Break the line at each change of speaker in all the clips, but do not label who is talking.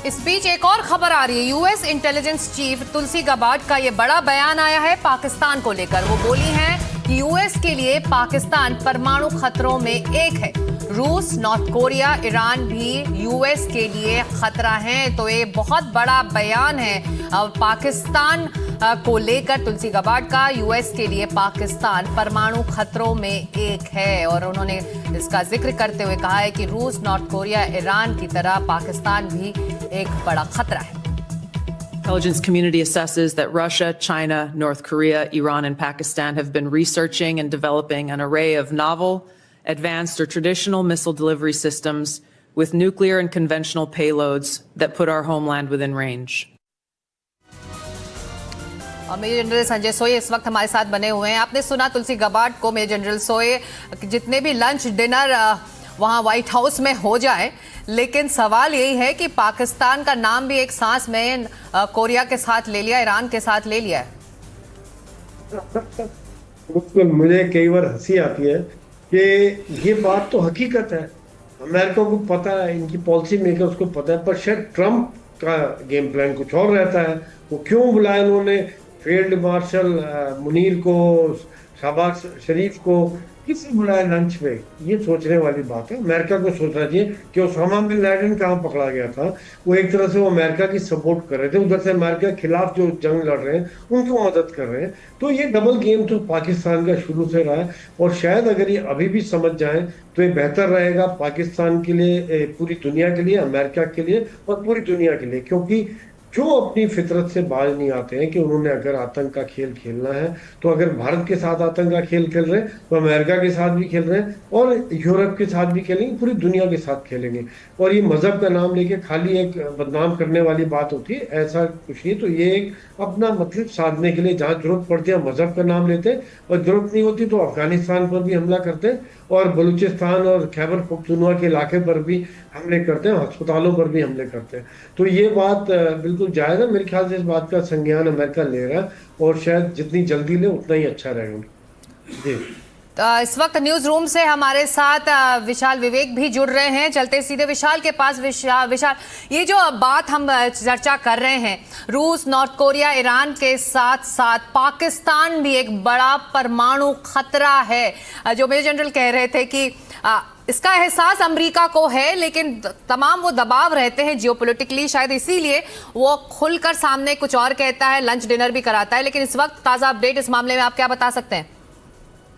इस बीच एक और खबर आ रही है। यूएस इंटेलिजेंस चीफ तुलसी गबार्ड का ये बड़ा बयान आया है पाकिस्तान को लेकर। वो बोली हैं कि यूएस के लिए पाकिस्तान परमाणु खतरों में एक है। रूस, नॉर्थ कोरिया, ईरान भी यूएस के लिए खतरा है। तो ये बहुत बड़ा बयान है पाकिस्तान को लेकर तुलसी गबार्ड का। यूएस के लिए पाकिस्तान परमाणु खतरों में एक है और उन्होंने इसका जिक्र करते हुए कहा है कि रूस, नॉर्थ कोरिया, ईरान की तरह पाकिस्तान भी एक बड़ा खतरा है।
Intelligence community assesses that Russia, China, North Korea, Iran, and Pakistan have been researching and developing an array of novel, advanced, or traditional missile delivery systems with nuclear and conventional payloads that put our homeland within range.
Major general Sanjay सोए इस वक्त हमारे साथ बने हुए हैं। आपने सुना तुलसी गबार्ड को। मेजर जनरल सोए, जितने भी लंच डिनर वहाँ व्हाइट हाउस में हो जाए, लेकिन सवाल यही है कि पाकिस्तान का नाम भी एक सांस में कोरिया के साथ ले लिया, ईरान के साथ ले लिया है।
मुझे कई बार हंसी आती है कि ये बात तो हकीकत है, अमेरिका को पता है, इनकी पॉलिसी मेकर्स को पता है, पर शायद ट्रम्प का गेम प्लान कुछ और रहता है। वो क्यों बुलाया उन्होंने फील्ड मार्शल मुनीर को, शहबाज शरीफ को, किसी बुलाया लंच पे? ये सोचने वाली बात है। अमेरिका को सोचना चाहिए कि ओसामा बिन लादेन कहाँ पकड़ा गया था। वो एक तरह से वो अमेरिका की सपोर्ट कर रहे थे, उधर से अमेरिका के खिलाफ जो जंग लड़ रहे हैं उनको मदद कर रहे हैं। तो ये डबल गेम तो पाकिस्तान का शुरू से रहा है और शायद अगर ये अभी भी समझ जाएं तो ये बेहतर रहेगा पाकिस्तान के लिए, पूरी दुनिया के लिए, अमेरिका के लिए और पूरी दुनिया के लिए। क्योंकि जो अपनी फितरत से बाज नहीं आते हैं कि उन्होंने अगर आतंक का खेल खेलना है तो अगर भारत के साथ आतंक का खेल खेल रहे हैं तो अमेरिका के साथ भी खेल रहे हैं और यूरोप के साथ भी खेलेंगे, पूरी दुनिया के साथ खेलेंगे। और ये मजहब का नाम लेके खाली एक बदनाम करने वाली बात होती है, ऐसा कुछ नहीं। तो ये एक अपना मतलब साधने के लिए जहाँ जरूरत पड़ती है मजहब का नाम लेते हैं और जरूरत नहीं होती तो अफगानिस्तान पर भी हमला करते हैं और बलूचिस्तान और खैबर पख्तूनख्वा के इलाके पर भी हमले करते हैं, अस्पतालों पर भी हमले करते हैं। तो ये बात बिल्कुल जायज़ है। मेरे ख्याल से इस बात का संज्ञान अमेरिका ले रहा है और शायद जितनी जल्दी ले उतना ही अच्छा रहेगा। जी,
इस वक्त न्यूज रूम से हमारे साथ विशाल विवेक भी जुड़ रहे हैं। चलते सीधे विशाल के पास। विशाल, ये जो बात हम चर्चा कर रहे हैं, रूस, नॉर्थ कोरिया, ईरान के साथ साथ पाकिस्तान भी एक बड़ा परमाणु खतरा है। जो मेजर जनरल कह रहे थे कि इसका एहसास अमेरिका को है, लेकिन तमाम वो दबाव रहते हैं जियोपॉलिटिकली, शायद इसीलिए वो खुलकर सामने कुछ और कहता है, लंच डिनर भी कराता है। लेकिन इस वक्त ताज़ा अपडेट इस मामले में आप क्या बता सकते हैं?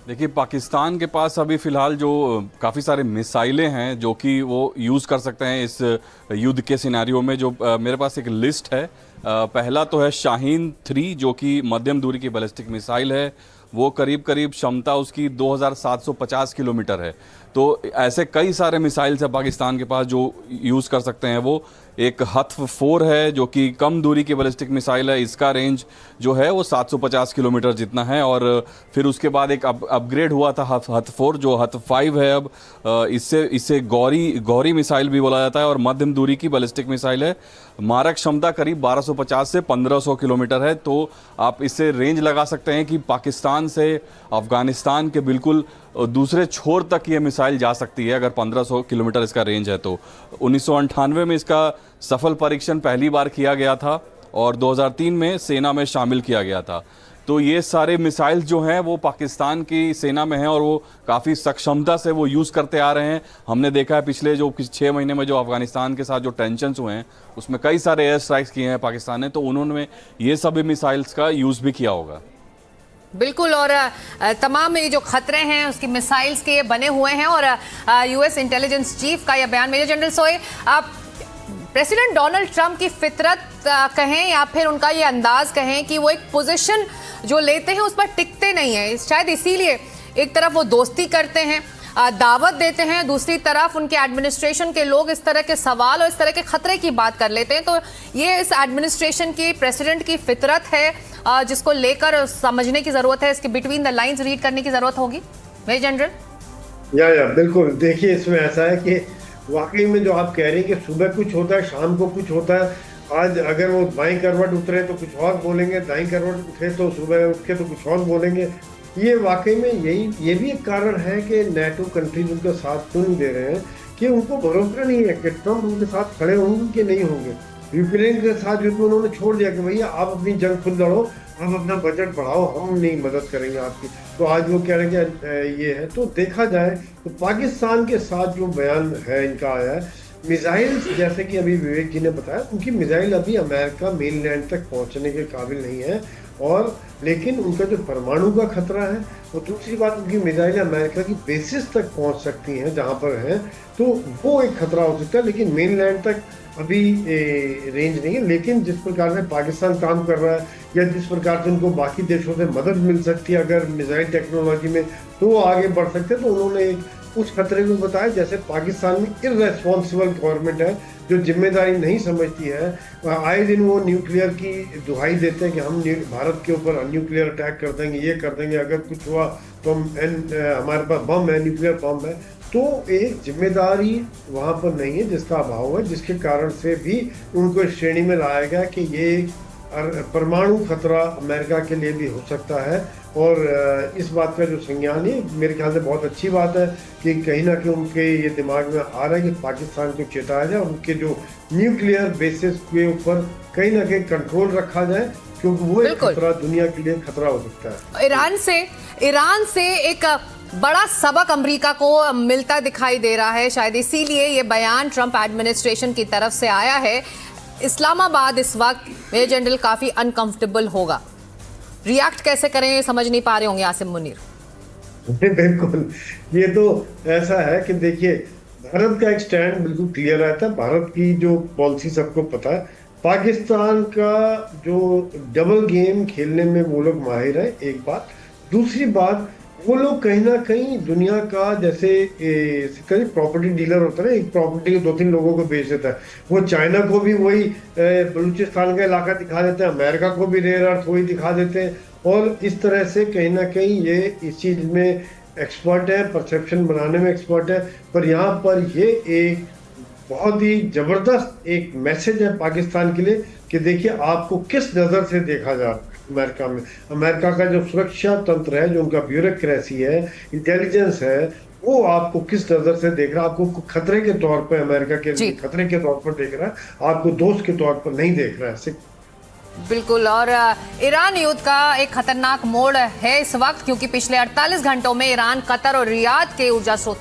देखिए, पाकिस्तान के पास अभी फ़िलहाल जो काफ़ी सारे मिसाइलें हैं जो कि वो यूज़ कर सकते हैं इस युद्ध के सिनेरियो में। जो मेरे पास एक लिस्ट है। पहला तो है शाहीन 3 जो कि मध्यम दूरी की बैलिस्टिक मिसाइल है। वो करीब क्षमता उसकी 2750 किलोमीटर है। तो ऐसे कई सारे मिसाइल्स है पाकिस्तान के पास जो यूज़ कर सकते हैं वो। एक हत्फ 4 है जो कि कम दूरी की बैलिस्टिक मिसाइल है। इसका रेंज जो है वो 750 किलोमीटर जितना है। और फिर उसके बाद एक अपग्रेड हुआ था हत्फ 4 जो हत्फ 5 है अब। इससे गौरी मिसाइल भी बोला जाता है और मध्यम दूरी की बैलिस्टिक मिसाइल है। मारक क्षमता करीब 1250 से 1500 किलोमीटर है। तो आप इससे रेंज लगा सकते हैं कि पाकिस्तान से अफगानिस्तान के बिल्कुल दूसरे छोर तक ये मिसाइल जा सकती है अगर 1500 किलोमीटर इसका रेंज है। तो 1998 में इसका सफल परीक्षण पहली बार किया गया था और 2003 में सेना में शामिल किया गया था। तो ये सारे मिसाइल जो हैं वो पाकिस्तान की सेना में हैं और वो काफ़ी सक्षमता से वो यूज़ करते आ रहे हैं। हमने देखा है पिछले जो 6 महीने में जो अफगानिस्तान के साथ जो टेंशन्स हुए हैं उसमें कई सारे एयर स्ट्राइक्स किए हैं पाकिस्तान ने। तो उन्होंने ये सभी मिसाइल्स का यूज़ भी किया होगा।
बिल्कुल। और तमाम ये जो खतरे हैं उसकी मिसाइल्स के बने हुए हैं। और यूएस इंटेलिजेंस चीफ का यह बयान। मेजर जनरल सोए, आप प्रेसिडेंट डोनाल्ड ट्रंप की फितरत कहें या फिर उनका ये अंदाज कहें कि वो एक पोजीशन जो लेते हैं उस पर टिकते नहीं हैं, शायद इसीलिए एक तरफ वो दोस्ती करते हैं, दावत देते हैं, दूसरी तरफ उनके एडमिनिस्ट्रेशन के लोग इस तरह के सवाल और इस तरह के खतरे की बात कर लेते हैं। तो ये इस एडमिनिस्ट्रेशन की, प्रेसिडेंट की फितरत है जिसको लेकर समझने की जरूरत है, इसके बिटवीन द लाइंस रीड करने की जरूरत होगी। Major general.
या बिल्कुल। देखिए, इसमें ऐसा है कि वाकई में जो आप कह रहे हैं कि सुबह कुछ होता है, शाम को कुछ होता है। आज अगर वो बाईं करवट उतरे तो कुछ और बोलेंगे, दाईं करवट उठे तो सुबह उठ के तो कुछ और बोलेंगे। ये वाकई में ये भी एक कारण है कि नेटो कंट्रीज उनका साथ क्यों नहीं दे रहे हैं कि उनको भरोसा नहीं है कि ट्रम्प उनके साथ खड़े होंगे कि नहीं होंगे। यूक्रेन के साथ युद्ध में उन्होंने छोड़ दिया कि भैया आप अपनी जंग खुद लड़ो, हम अपना बजट बढ़ाओ, हम नहीं मदद करेंगे आपकी। तो आज वो कह रहे हैं कि ये है। तो देखा जाए तो पाकिस्तान के साथ जो बयान है इनका आया है, मिसाइल्स जैसे कि अभी विवेक जी ने बताया, उनकी मिसाइल अभी अमेरिका मेनलैंड तक पहुंचने के काबिल नहीं है, और लेकिन उनका जो परमाणु का खतरा है, और दूसरी बात उनकी मिसाइल अमेरिका की बेसिस तक पहुंच सकती हैं जहां पर हैं, तो वो एक खतरा हो सकता है। लेकिन मेनलैंड तक अभी रेंज नहीं है। लेकिन जिस प्रकार से पाकिस्तान काम कर रहा है, या जिस प्रकार से उनको बाकी देशों से मदद मिल सकती है अगर मिसाइल टेक्नोलॉजी में, तो वो आगे बढ़ सकते हैं। तो उन्होंने उस खतरे को बताया, जैसे पाकिस्तान में इररेस्पॉन्सिबल गवर्नमेंट है जो जिम्मेदारी नहीं समझती है। आए दिन वो न्यूक्लियर की दुहाई देते हैं कि हम भारत के ऊपर न्यूक्लियर अटैक कर देंगे, ये कर देंगे, अगर कुछ हुआ तो हमारे पास बम है, न्यूक्लियर बम है। तो एक जिम्मेदारी वहाँ पर नहीं है, जिसका अभाव है, जिसके कारण से भी उनको इस श्रेणी में लाया गया कि ये परमाणु खतरा अमेरिका के लिए भी हो सकता है। और इस बात का जो संज्ञान है, मेरे ख्याल से बहुत अच्छी बात है कि कहीं ना कहीं उनके ये दिमाग में आ रहा है कि पाकिस्तान को चेताया जाए, उनके जो न्यूक्लियर बेसिस के ऊपर कहीं ना कहीं कंट्रोल रखा जाए, क्योंकि वो एक खतरा दुनिया के लिए खतरा हो सकता है।
ईरान से एक बड़ा सबक अमेरिका को मिलता दिखाई दे रहा है, शायद इसीलिए ये बयान ट्रंप एडमिनिस्ट्रेशन की तरफ से आया है। इस्लामाबाद इस वक्त मेजर जनरल काफी अनकंफर्टेबल होगा, रिएक्ट कैसे करें ये समझ नहीं पा रहे होंगे आसिम मुनीर।
बिल्कुल, ये तो ऐसा है कि देखिए, भारत का एक स्टैंड बिल्कुल क्लियर रहता है, भारत की जो पॉलिसी सबको पता है। पाकिस्तान का जो डबल गेम खेलने में वो लोग माहिर है, एक बात। दूसरी बात, वो लोग कहीं ना कहीं दुनिया का जैसे प्रॉपर्टी डीलर होता है ना, एक प्रॉपर्टी को 2-3 लोगों को बेच देता है। वो चाइना को भी वही बलूचिस्तान का इलाका दिखा देते हैं, अमेरिका को भी रेयर अर्थ वही दिखा देते हैं, और इस तरह से कहीं ना कहीं ये इस चीज़ में एक्सपर्ट है, परसेप्शन बनाने में एक्सपर्ट है। पर यहाँ पर ये एक बहुत ही ज़बरदस्त एक मैसेज है पाकिस्तान के लिए कि देखिए आपको किस नज़र से देखा जा रहा है अमेरिका में। अमेरिका का जो सुरक्षा तंत्र है, जो उनका ब्यूरोक्रेसी है, इंटेलिजेंस है, वो आपको किस नज़र से देख रहा है। आपको खतरे के तौर पर अमेरिका के लिए खतरे के तौर पर देख रहा है, आपको दोस्त के तौर पर नहीं देख रहा है।
बिल्कुल, और ईरान युद्ध का एक खतरनाक मोड़ है इस वक्त, क्योंकि पिछले 48 घंटों में ईरान, कतर और रियाद के ऊर्जा स्रोतों